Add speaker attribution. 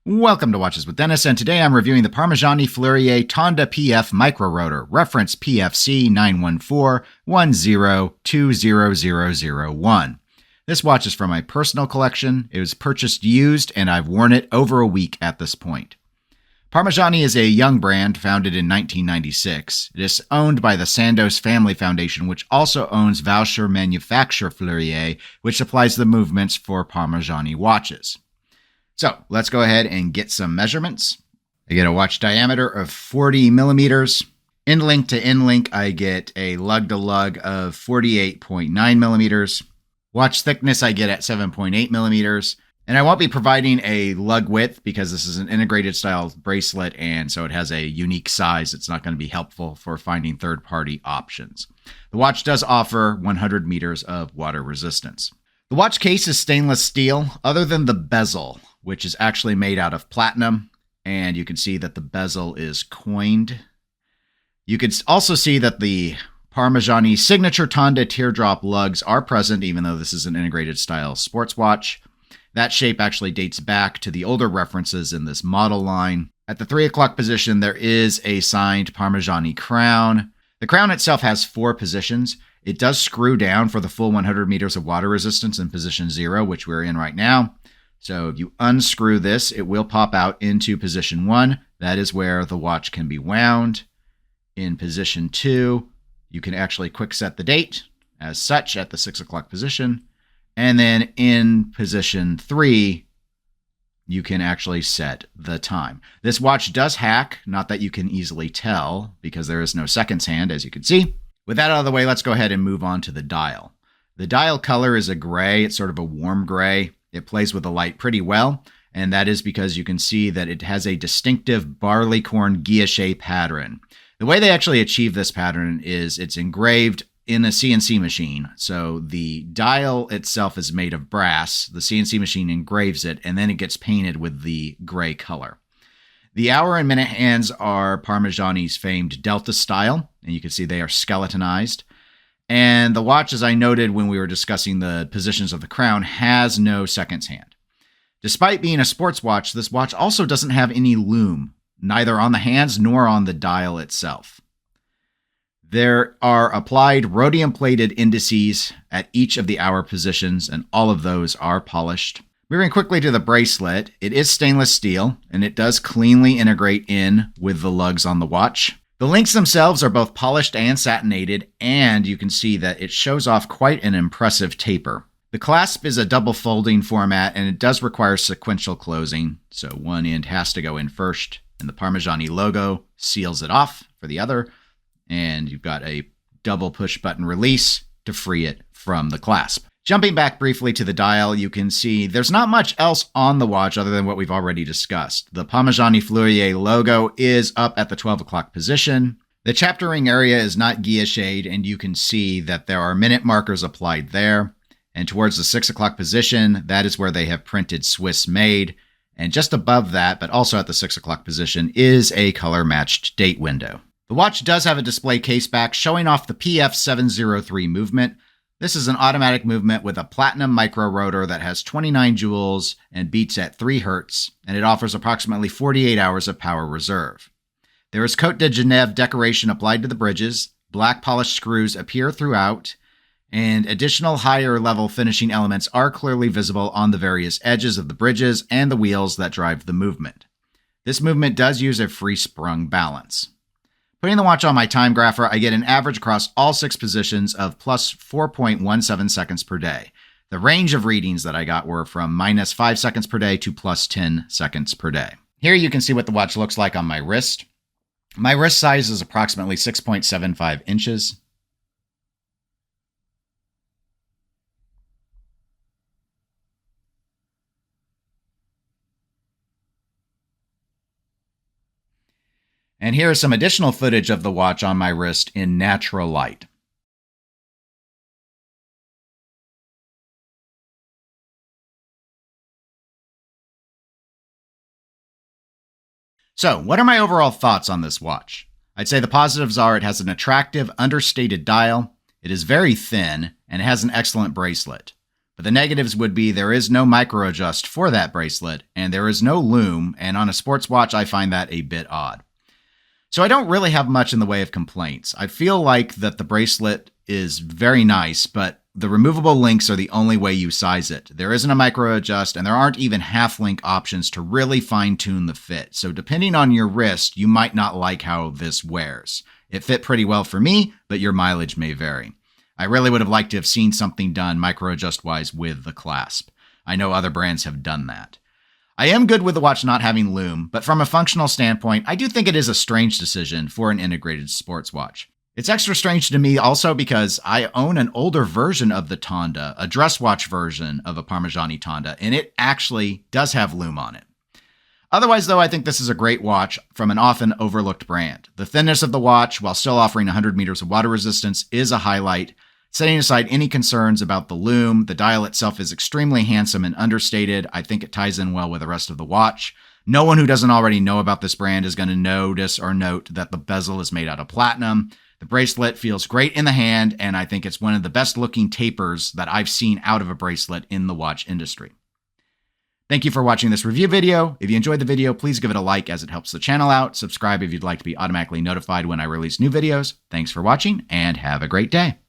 Speaker 1: Welcome to Watches with Dennis, and today I'm reviewing the Parmigiani Fleurier Tonda PF Micro-Rotor, reference PFC 91410200001. This watch is from my personal collection. It was purchased used, and I've worn it over a week at this point. Parmigiani is a young brand founded in 1996. It is owned by the Sandoz Family Foundation, which also owns Vaucher Manufacture Fleurier, which supplies the movements for Parmigiani watches. So let's go ahead and get some measurements. I get a watch diameter of 40 millimeters. End link to end link, I get a lug to lug of 48.9 millimeters. Watch thickness, I get at 7.8 millimeters. And I won't be providing a lug width because this is an integrated style bracelet, and so it has a unique size. It's not going to be helpful for finding third-party options. The watch does offer 100 meters of water resistance. The watch case is stainless steel, other than the bezel, which is actually made out of platinum, and you can see that the bezel is coined. You can also see that the Parmigiani signature Tonda teardrop lugs are present, even though this is an integrated style sports watch. That shape actually dates back to the older references in this model line. At the 3 o'clock position, there is a signed Parmigiani crown. The crown itself has 4 positions. It does screw down for the full 100 meters of water resistance in position 0, which we're in right now. So if you unscrew this, it will pop out into position 1. That is where the watch can be wound. In position 2, you can actually quick set the date as such at the 6 o'clock position. And then in position 3, you can actually set the time. This watch does hack, not that you can easily tell because there is no seconds hand, as you can see. With that out of the way, let's go ahead and move on to the dial. The dial color is a gray. It's sort of a warm gray. It plays with the light pretty well, and that is because you can see that it has a distinctive barleycorn guilloche pattern. The way they actually achieve this pattern is it's engraved in a CNC machine. So the dial itself is made of brass. The CNC machine engraves it, and then it gets painted with the gray color. The hour and minute hands are Parmigiani's famed Delta style, and you can see they are skeletonized. And the watch, as I noted when we were discussing the positions of the crown, has no seconds hand. Despite being a sports watch, this watch also doesn't have any lume, neither on the hands nor on the dial itself. There are applied rhodium-plated indices at each of the hour positions, and all of those are polished. Moving quickly to the bracelet, it is stainless steel, and it does cleanly integrate in with the lugs on the watch. The links themselves are both polished and satinated, and you can see that it shows off quite an impressive taper. The clasp is a double folding format, and it does require sequential closing, so one end has to go in first, and the Parmigiani logo seals it off for the other. And you've got a double push button release to free it from the clasp. Jumping back briefly to the dial, you can see there's not much else on the watch other than what we've already discussed. The Parmigiani Fleurier logo is up at the 12 o'clock position. The chapter ring area is not guillocheed, and you can see that there are minute markers applied there. And towards the 6 o'clock position, that is where they have printed Swiss made. And just above that, but also at the 6 o'clock position, is a color-matched date window. The watch does have a display case back showing off the PF703 movement. This is an automatic movement with a platinum micro-rotor that has 29 joules and beats at 3 Hz, and it offers approximately 48 hours of power reserve. There is Côte de Genève decoration applied to the bridges, black polished screws appear throughout, and additional higher level finishing elements are clearly visible on the various edges of the bridges and the wheels that drive the movement. This movement does use a free-sprung balance. Putting the watch on my time grapher, I get an average across all 6 positions of plus 4.17 seconds per day. The range of readings that I got were from minus 5 seconds per day to plus 10 seconds per day. Here you can see what the watch looks like on my wrist. My wrist size is approximately 6.75 inches. And here is some additional footage of the watch on my wrist in natural light. So, what are my overall thoughts on this watch? I'd say the positives are it has an attractive, understated dial, it is very thin, and it has an excellent bracelet. But the negatives would be there is no micro adjust for that bracelet, and there is no loom, and on a sports watch, I find that a bit odd. So I don't really have much in the way of complaints. I feel like that the bracelet is very nice, but the removable links are the only way you size it. There isn't a micro adjust, and there aren't even half link options to really fine tune the fit. So depending on your wrist, you might not like how this wears. It fit pretty well for me, but your mileage may vary. I really would have liked to have seen something done micro adjust wise with the clasp. I know other brands have done that. I am good with the watch not having loom, but from a functional standpoint, I do think it is a strange decision for an integrated sports watch. It's extra strange to me also because I own an older version of the Tonda, a dress watch version of a Parmigiani Tonda, and it actually does have loom on it. Otherwise, though, I think this is a great watch from an often overlooked brand. The thinness of the watch, while still offering 100 meters of water resistance, is a highlight. Setting aside any concerns about the loom, the dial itself is extremely handsome and understated. I think it ties in well with the rest of the watch. No one who doesn't already know about this brand is going to notice or note that the bezel is made out of platinum. The bracelet feels great in the hand, and I think it's one of the best looking tapers that I've seen out of a bracelet in the watch industry. Thank you for watching this review video. If you enjoyed the video, please give it a like as it helps the channel out. Subscribe if you'd like to be automatically notified when I release new videos. Thanks for watching and have a great day.